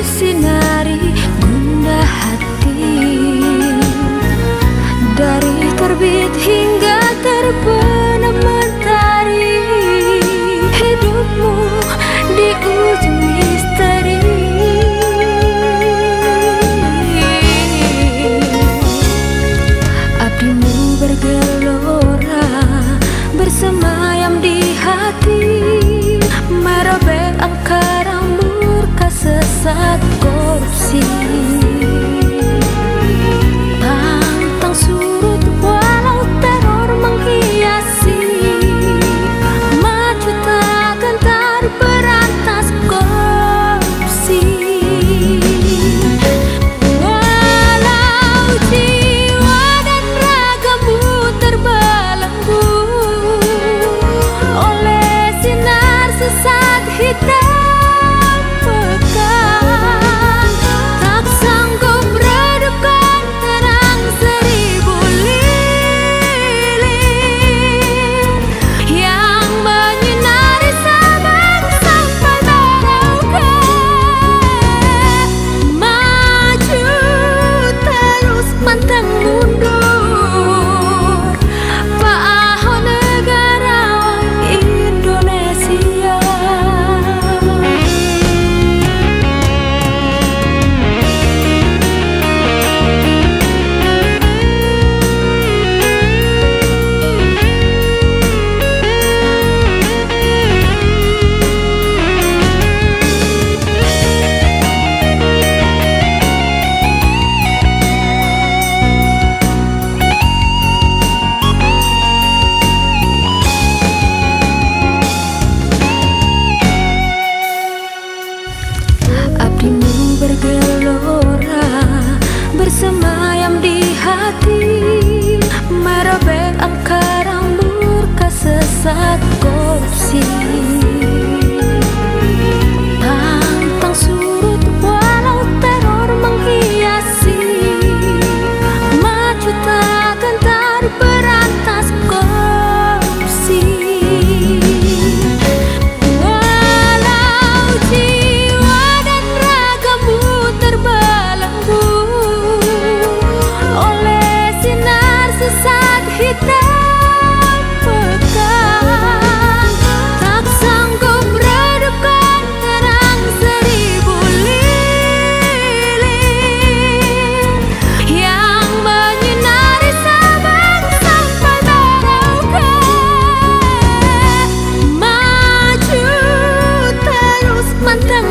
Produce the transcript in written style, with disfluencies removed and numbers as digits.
sinari gundah hati. Dari terbit hingga terbenam mentari, hidupmu di ujung misteri. Abdimu bergelora, bersemayam di hati, merobek angkara murka sesat korupsi. Pantang surut walau teror menghiasi, maju tak gentar berantas korupsi. Walau jiwa dan ragamu terbelenggu oleh sinar sesat hitam pekan, tak sanggup redupkan terang seribu lilin yang menyinari sabang sampai Merauke. Maju terus pantang mundur, Pak Ahok negarawan Indonesia. Abdimu bergelora, bersemayam di hati, merobek angkara murka sesat korupsi. Pantang surut walau teror menghiasi, maju tak gentar berantas korupsi. Walau jiwa dan ragamu terbelenggu oleh sinar sesat hitam pekan, tak sanggup redupkan terang seribu lilin yang menyinari sabang sampai Merauke. Maju terus pantang